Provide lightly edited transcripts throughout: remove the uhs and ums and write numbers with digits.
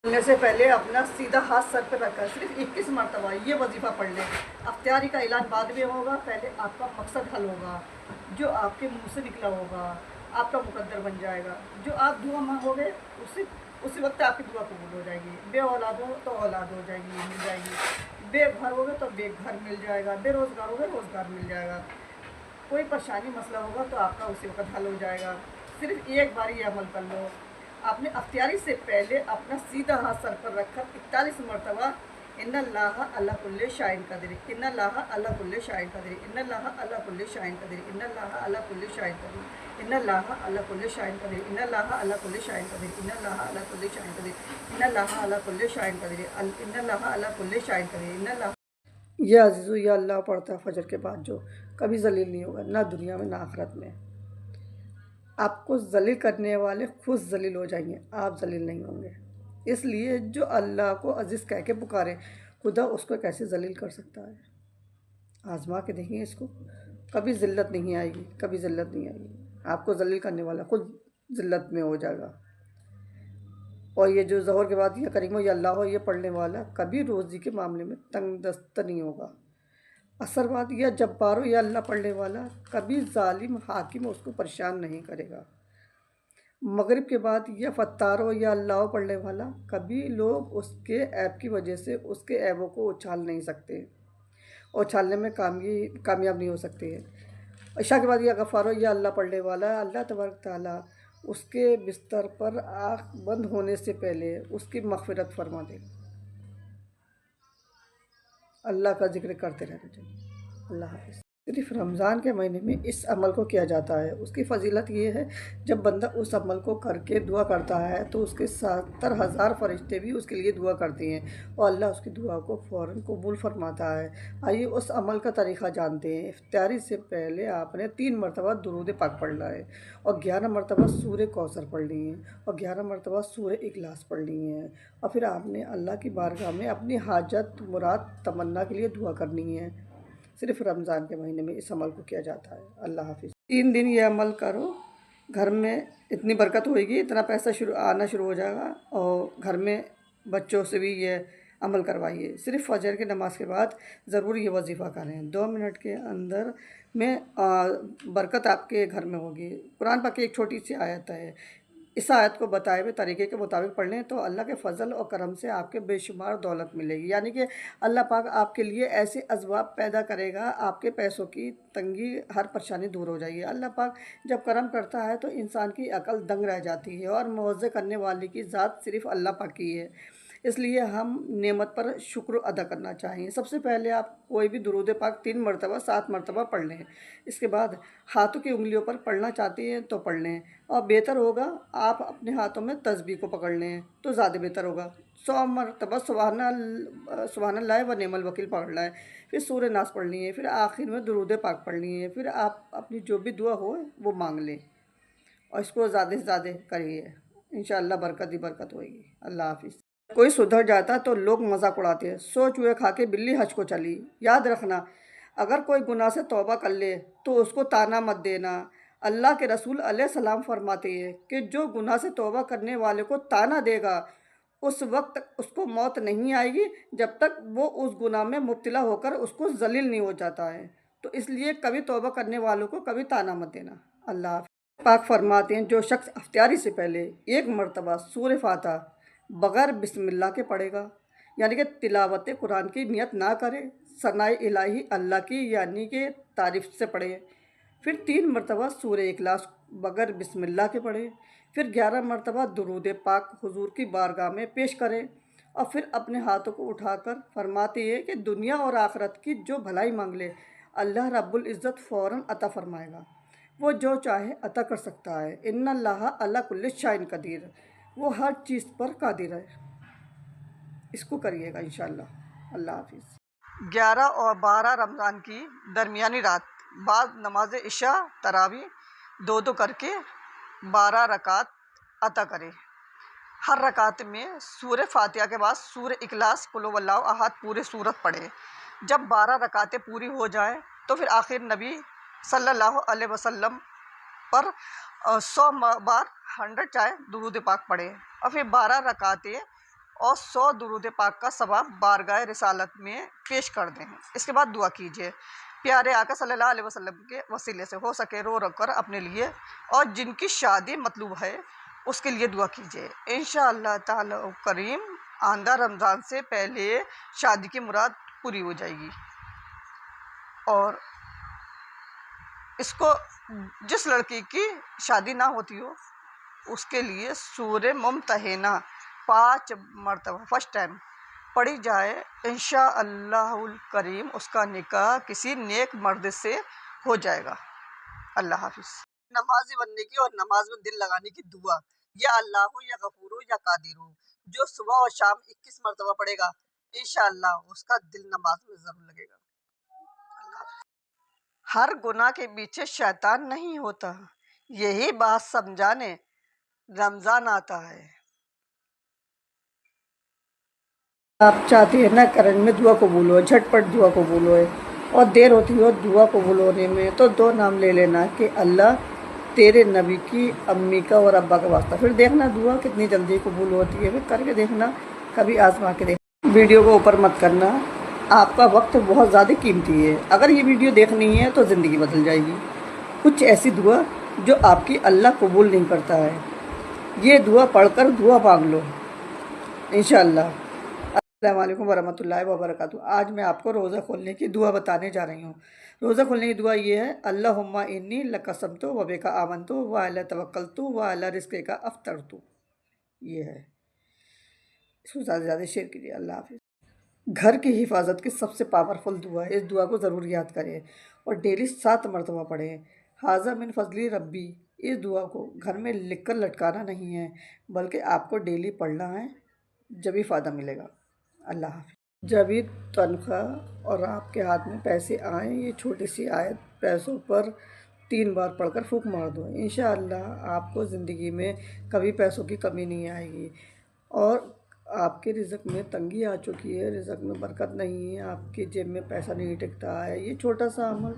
करने से पहले अपना सीधा हाथ सर पर रखकर सिर्फ 21 मरतबा ये वजीफ़ा पढ़ लें। अख्तियारी का ऐलान बाद में होगा, पहले आपका मकसद हल होगा। जो आपके मुंह से निकला होगा आपका मुकद्दर बन जाएगा। जो आप दुआ मांगोगे उसी वक्त आपकी दुआ कबूल हो जाएगी। बे औलाद हो तो औलाद हो जाएगी, मिल जाएगी। बेघर होगे तो बेघर मिल जाएगा। बेरोज़गार होगे रोज़गार मिल जाएगा। कोई परेशानी मसला होगा तो आपका उसी वक्त हल हो जाएगा। सिर्फ एक बार ये अमल कर लो। आपने अख्तियारी से पहले अपना सीधा हाथ सर पर रखकर 41 मरतबा इन्नल्लाह अला कुल्लि शाइन कदीर, इन्नल्लाह अला कुल्लि शाइन कदीर, इन्नल्लाह अला कुल्लि शाइन कदीर, इन्नल्लाह अला कुल्लि शाइन कदीर, इन्नल्लाह अला कुल्लि शाइन कदीर, इन्नल्लाह अला कुल्लि शाइन कदीर, इन्नल्लाह अला कुल्लि शाइन कदीर, इन्नल्लाह अला कुल्लि शाइन कदीर, इन्नल्लाह अला कुल्लि शाइन कदीर, इन्नल्लाह। ये अज़ीज़ो ये अल्लाह पढ़ता है फजर के बाद जो कभी जलील नहीं होगा, ना दुनिया में ना आखिरत में। आपको जलील करने वाले खुद जलील हो जाएंगे, आप जलील नहीं होंगे। इसलिए जो अल्लाह को अजीज़ कह के पुकारे, खुदा उसको कैसे जलील कर सकता है। आजमा के देखिए इसको, कभी ज़िल्लत नहीं आएगी, कभी ज़िल्लत नहीं आएगी। आपको जलील करने वाला खुद ज़िल्लत में हो जाएगा। और ये जो ज़ोहर के बाद या करीमो या अल्लाह हो ये पढ़ने वाला कभी रोज़ी के मामले में तंग दस्त नहीं होगा। असर बाद या जब्बारो या अल्लाह पढ़ने वाला कभी जालिम हाकिम उसको परेशान नहीं करेगा। मगरिब के बाद या फत्तारो या अल्लाह पढ़ने वाला कभी लोग उसके ऐब की वजह से उसके ऐबों को उछाल नहीं सकते, उछालने में कामयाब नहीं हो सकते हैं। इशा के बाद या गफ़ारो या अल्लाह पढ़ने वाला अल्लाह तबारक ताला उसके बिस्तर पर आँख बंद होने से पहले उसकी मग़फ़िरत फरमा दे। अल्लाह का ज़िक्र करते रहना चाहिए। अल्लाह हाफ़िज़। सिर्फ रमज़ान के महीने में इस अमल को किया जाता है। उसकी फ़जीलत ये है, जब बंदा उस अमल को करके दुआ करता है तो उसके 70,000 फ़रिश्ते भी उसके लिए दुआ करते हैं और अल्लाह उसकी दुआ को फ़ौरन कबूल फरमाता है। आइए उस अमल का तरीक़ा जानते हैं। इफ्तारी से पहले आपने 3 मरतबा दुरूद पाक पढ़ना है और 11 मरतबा सूरे कौसर पढ़नी है और 11 मरतबा सूरे इखलास पढ़नी है और फिर आपने अल्लाह की बारगाह में अपनी हाजत, मुराद, तमन्ना के लिए दुआ करनी है। सिर्फ रमज़ान के महीने में इस अमल को किया जाता है। अल्लाह हाफ़िज़। 3 दिन ये अमल करो, घर में इतनी बरकत होएगी, इतना पैसा आना शुरू हो जाएगा और घर में बच्चों से भी ये अमल करवाइए। सिर्फ फजर की नमाज़ के बाद ज़रूर ये वजीफ़ा करें। 2 मिनट के अंदर में बरकत आपके घर में होगी। कुरान पाक की एक छोटी सी आयत है, इस आयत को बताए हुए तरीके के मुताबिक पढ़ लें तो अल्लाह के फ़ज़ल और करम से आपके बेशुमार दौलत मिलेगी। यानी कि अल्लाह पाक आपके लिए ऐसे असबाब पैदा करेगा, आपके पैसों की तंगी, हर परेशानी दूर हो जाएगी। अल्लाह पाक जब करम करता है तो इंसान की अकल दंग रह जाती है और मुआवज़े करने वाले की ज़ात सिर्फ़ अल्लाह पाक की है। इसलिए हम नेमत पर शुक्र अदा करना चाहिए। सबसे पहले आप कोई भी दुरूद पाक 3 मरतबा 7 मरतबा पढ़ लें। इसके बाद हाथों की उंगलियों पर पढ़ना चाहते हैं तो पढ़ लें और बेहतर होगा आप अपने हाथों में तस्बीह को पकड़ लें तो ज़्यादा बेहतर होगा। 100 मरतबा सुबहानल्लाह व निअमल वकील पढ़ना है, फिर सूरह नास पढ़नी है, फिर आखिर में दुरूद पाक पढ़नी है, फिर आप अपनी जो भी दुआ हो वो मांग लें और इसको ज़्यादा से ज़्यादा करिए। इंशाअल्लाह बरकत ही बरकत होएगी। अल्लाह हाफ़िज़। कोई सुधर जाता तो लोग मजाक उड़ाते हैं, 100 चूहे खा के बिल्ली हज को चली। याद रखना, अगर कोई गुनाह से तौबा कर ले तो उसको ताना मत देना। अल्लाह के रसूल अलैहिस्सलाम फरमाते हैं कि जो गुनाह से तौबा करने वाले को ताना देगा उस वक्त उसको मौत नहीं आएगी जब तक वो उस गुनाह में मुब्तला होकर उसको जलील नहीं हो जाता है। तो इसलिए कभी तौबा करने वालों को कभी ताना मत देना। अल्लाह पाक फरमाते हैं, जो शख्स इफ्तारी से पहले 1 मरतबा सूरह फातिहा बग़ैर बिस्मिल्लाह के पढ़ेगा, यानी कि तिलावत कुरान की नियत ना करे, सनाए इलाही अल्लाह की यानी कि तारीफ़ से पढ़े, फिर 3 मरतबा सूरह इखलास बग़ैर बिस्मिल्लाह के पढ़े, फिर 11 मरतबा दुरूद पाक हुजूर की बारगाह में पेश करें और फिर अपने हाथों को उठाकर फरमाते हैं कि दुनिया और आखिरत की जो भलाई मांग ले अल्लाह रब्बुल इज़्ज़त फ़ौरन अता फरमाएगा। वो जो चाहे अता कर सकता है। इन्नल्लाह अला कुल्लि शाइन कदीर, वो हर चीज़ पर कादिर है। इसको करिएगा इंशाअल्लाह। अल्लाह हाफ़िज़। 11 और 12 रमज़ान की दरमियानी रात बाद नमाज इशा तरावी 2-2 करके 12 रकात अता करें। हर रकात में सूरह फातिहा के बाद सूरह इखलास, कुल हुवल्लाहु अहद पूरे सूरत पढ़े। जब 12 रकातें पूरी हो जाए तो फिर आखिर नबी सल्लल्लाहु अलैहि वसल्लम पर 100 बार 100 चाहे दुरूद पाक पढ़े और फिर 12 रकातें اور 100 درود پاک کا ثواب بارگاہ رسالت میں پیش کر دیں۔ اس کے بعد دعا کیجیے، پیارے آقا صلی اللہ علیہ وسلم کے وسیلے سے ہو سکے رو رو کر اپنے لیے اور جن کی شادی مطلوب ہے اس کے لیے دعا کیجیے۔ انشاءاللہ تعالی کریم آئندہ رمضان سے پہلے شادی کی مراد پوری ہو جائے گی۔ اور اس کو جس لڑکی کی شادی نہ ہوتی ہو اس کے لیے سورہ ممتحنہ 5 مرتبہ فرسٹ ٹائم پڑھی جائے، انشاءاللہ الکریم اس کا نکاح کسی نیک مرد سے ہو جائے گا۔ اللہ حافظ۔ نمازی بننے کی اور نماز میں دل لگانے کی دعا، یا اللہ ہو یا غفور ہو یا قادر ہو، جو صبح اور شام 21 مرتبہ پڑھے گا انشاءاللہ اس کا دل نماز میں ضرور لگے گا۔ ہر گناہ کے پیچھے شیطان نہیں ہوتا، یہی بات سمجھانے رمضان آتا ہے۔ آپ چاہتے ہیں نا کرن میں دعا قبول ہو، جھٹ پٹ دعا قبول ہوئے اور دیر ہوتی ہو دعا قبول ہونے میں، تو 2 نام لے لینا کہ اللہ تیرے نبی کی امی کا اور ابا کا واسطہ، پھر دیکھنا دعا کتنی جلدی قبول ہوتی ہے، پھر کر کے دیکھنا، کبھی آزما کے دیکھنا۔ ویڈیو کو اوپر مت کرنا، آپ کا وقت بہت زیادہ قیمتی ہے، اگر یہ ویڈیو دیکھنی ہے تو زندگی بدل جائے گی۔ کچھ ایسی دعا جو آپ کی اللہ قبول نہیں کرتا ہے، یہ دعا پڑھ کر دعا مانگ لو انشاءاللہ۔ السلام علیکم ورحمۃ اللہ وبرکاتہ۔ آج میں آپ کو روزہ کھولنے کی دعا بتانے جا رہی ہوں۔ روزہ کھولنے کی دعا یہ ہے، اللہم انی لک صمت و بک آمنت و علی توکلت و علی رزقک افطرت۔ یہ ہے، اس کو زیادہ سے زیادہ شیئر کیجیے۔ اللہ حافظ۔ گھر کی حفاظت کی سب سے پاورفل دعا ہے، اس دعا کو ضرور یاد کریں اور ڈیلی 7 مرتبہ پڑھیں۔ ھذا من فضل ربی، اس دعا کو گھر میں لکھ کر لٹکانا نہیں ہے بلکہ آپ کو ڈیلی پڑھنا ہے، جبھی فائدہ ملے گا۔ اللہ حافظ۔ جب بھی تنخواہ اور آپ کے ہاتھ میں پیسے آئیں، یہ چھوٹی سی آیت پیسوں پر 3 بار پڑھ کر پھونک مار دو، انشاءاللہ آپ کو زندگی میں کبھی پیسوں کی کمی نہیں آئے گی اور آپ کے رزق میں تنگی آ چکی ہے، رزق میں برکت نہیں ہے، آپ کی جیب میں پیسہ نہیں ٹکتا ہے۔ یہ چھوٹا سا عمل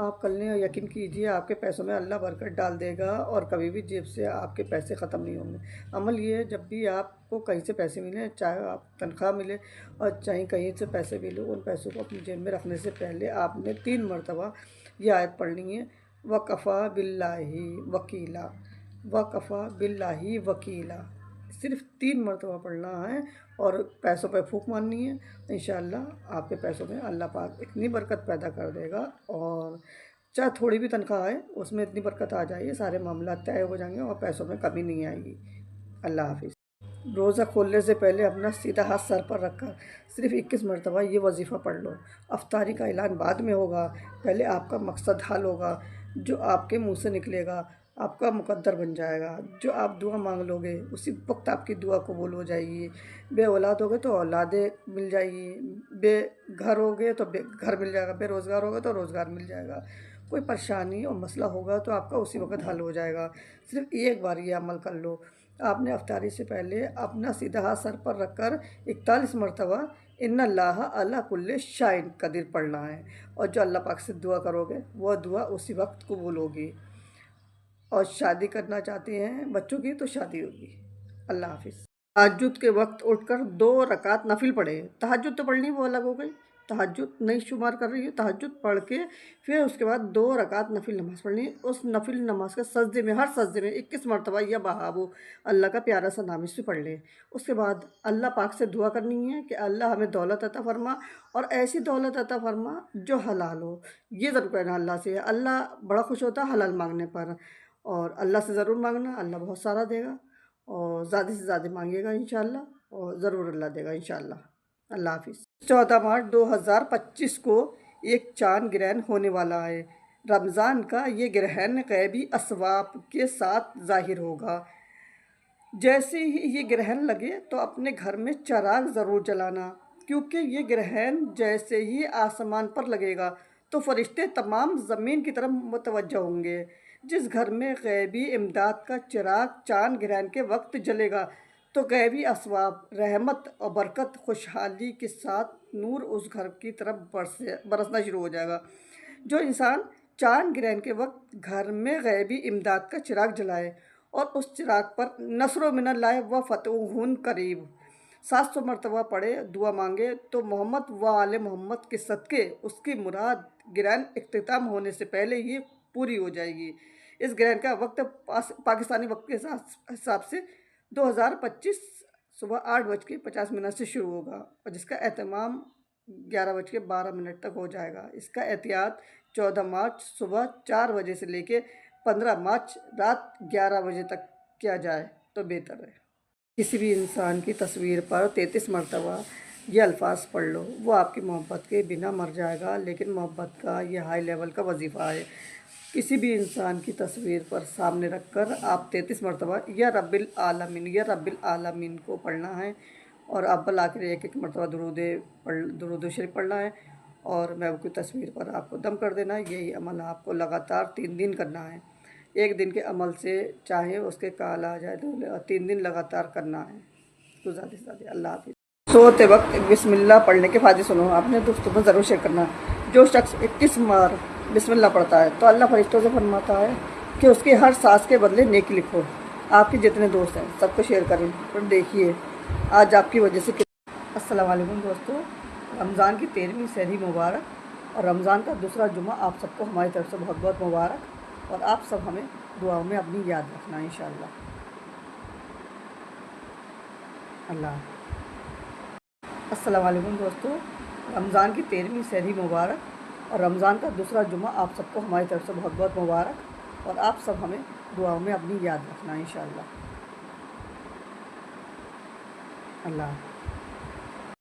آپ کر لیں اور یقین کیجیے آپ کے پیسوں میں اللہ برکت ڈال دے گا اور کبھی بھی جیب سے آپ کے پیسے ختم نہیں ہوں گے۔ عمل یہ ہے، جب بھی آپ کو کہیں سے پیسے ملیں، چاہے آپ تنخواہ ملے اور چاہے کہیں سے پیسے ملے، ان پیسوں کو اپنی جیب میں رکھنے سے پہلے آپ نے 3 مرتبہ یہ آیت پڑھنی ہے، وَقَفَا بِاللَّهِ وَكِيلًا، وَقَفَا بِاللَّهِ وَكِيلًا۔ صرف 3 مرتبہ پڑھنا ہے اور پیسوں پہ پھونک مارنی ہے، انشاءاللہ آپ کے پیسوں میں اللہ پاک اتنی برکت پیدا کر دے گا اور چاہے تھوڑی بھی تنخواہ آئے اس میں اتنی برکت آ جائے گی، سارے معاملات طے ہو جائیں گے اور پیسوں میں کمی نہیں آئے گی۔ اللہ حافظ۔ روزہ کھولنے سے پہلے اپنا سیدھا ہاتھ سر پر رکھ کر صرف 21 مرتبہ یہ وظیفہ پڑھ لو۔ افطاری کا اعلان بعد میں ہوگا، پہلے آپ کا مقصد حل ہوگا، جو آپ کے منہ سے نکلے گا آپ کا مقدر بن جائے گا، جو آپ دعا مانگ لو گے اسی وقت آپ کی دعا قبول ہو جائے گی۔ بے اولاد ہوگے تو اولادیں مل جائے گی، بے گھر ہوگے تو گھر مل جائے گا، بے روزگار ہوگے تو روزگار مل جائے گا، کوئی پریشانی اور مسئلہ ہوگا تو آپ کا اسی وقت حل ہو جائے گا۔ صرف ایک بار یہ عمل کر لو۔ آپ نے افطاری سے پہلے اپنا سیدھا ہاتھ سر پر رکھ کر 41 مرتبہ ان اللہ علی کل شیء قدیر پڑھنا ہے اور جو اللہ پاک سے دعا کرو گے وہ دعا اسی وقت قبول ہوگی۔ اور شادی کرنا چاہتے ہیں بچوں کی تو شادی ہوگی۔ اللہ حافظ۔ تہجد کے وقت اٹھ کر 2 رکعت نفل پڑھے، تہجد تو پڑھنی وہ الگ ہو گئی، تہجد نہیں شمار کر رہی ہے، تہجد پڑھ کے پھر اس کے بعد 2 رکعت نفل نماز پڑھنی ہے۔ اس نفل نماز کے سجدے میں، ہر سجدے میں 21 مرتبہ یا بہابو اللہ کا پیارا سا نام اس سے پڑھ لیں۔ اس کے بعد اللہ پاک سے دعا کرنی ہے کہ اللہ ہمیں دولت عطا فرما اور ایسی دولت عطا فرما جو حلال ہو، یہ ضرور کہنا اللہ سے۔ اللہ بڑا خوش ہوتا ہے حلال مانگنے پر، اور اللہ سے ضرور مانگنا، اللہ بہت سارا دے گا اور زیادہ سے زیادہ مانگے گا انشاءاللہ اور ضرور اللہ دے گا انشاءاللہ۔ اللہ حافظ۔ 14 مارچ 2025 کو ایک چاند گرہن ہونے والا ہے۔ رمضان کا یہ گرہن غیبی اسباب کے ساتھ ظاہر ہوگا۔ جیسے ہی یہ گرہن لگے تو اپنے گھر میں چراغ ضرور جلانا، کیونکہ یہ گرہن جیسے ہی آسمان پر لگے گا تو فرشتے تمام زمین کی طرف متوجہ ہوں گے۔ جس گھر میں غیبی امداد کا چراغ چاند گرہن کے وقت جلے گا تو غیبی اسباب، رحمت اور برکت، خوشحالی کے ساتھ نور اس گھر کی طرف برسنا شروع ہو جائے گا۔ جو انسان چاند گرہن کے وقت گھر میں غیبی امداد کا چراغ جلائے اور اس چراغ پر نصر من اللہ و فتح قریب 700 मरतबा पढ़े, दुआ मांगे तो मोहम्मद व आले मोहम्मद के सदक़े उसकी मुराद ग्रहण इख्तिताम होने से पहले ही पूरी हो जाएगी। इस ग्रहण का वक्त पाकिस्तानी वक्त के हिसाब से 2025 सुबह 8:50 से शुरू होगा और जिसका एहतमाम 11:12 तक हो जाएगा। इसका एहतियात 14 मार्च सुबह 4 बजे से लेके 15 मार्च रात 11 बजे तक किया जाए तो बेहतर है। किसी भी इंसान की तस्वीर पर 33 मरतबा ये अल्फाज पढ़ लो, वो आपकी मोहब्बत के बिना मर जाएगा, लेकिन मोहब्बत का ये हाई लेवल का वजीफ़ा है। किसी भी इंसान की तस्वीर पर सामने रखकर आप 33 मरतबा या रब्बिल आलमीन को पढ़ना है और अव्वल आखिर एक मरतबा दुरूद शरीफ पढ़ना है और महबूब की तस्वीर पर आपको दम कर देना है। यही अमल आपको लगातार 3 दिन करना है। एक दिन के अमल से चाहे उसके काल आ जाए तो 3 दिन लगातार करना है। तो ज़्यादा से ज़्यादा अल्लाह हाफ़िज़। सोते वक्त बिस्मिल्लाह पढ़ने के फ़ायदे सुनो, आपने दोस्तों को ज़रूर शेयर करना। जो शख्स 21 बार बिस्मिल्लाह पढ़ता है तो अल्लाह फरिश्तों से फरमाता है कि उसकी हर सांस के बदले नेकी लिखो। आपके जितने दोस्त हैं सबको शेयर करें। और देखिए आज आपकी वजह से अस्सलाम वालेकुम दोस्तों, रमज़ान की 13वीं सहरी मुबारक और रमज़ान का दूसरा जुमा आप सबको हमारी तरफ से बहुत बहुत मुबारक और आप सब हमें दुआओं में अपनी याद रखना इंशाअल्लाह। अल्लाह। अस्सलाम वालेकुम दोस्तों, रमज़ान की 13वीं सहरी मुबारक और रमज़ान का दूसरा जुमा आप सबको हमारी तरफ से बहुत बहुत मुबारक और आप सब हमें दुआओं में अपनी याद रखना इंशाअल्लाह। अल्लाह।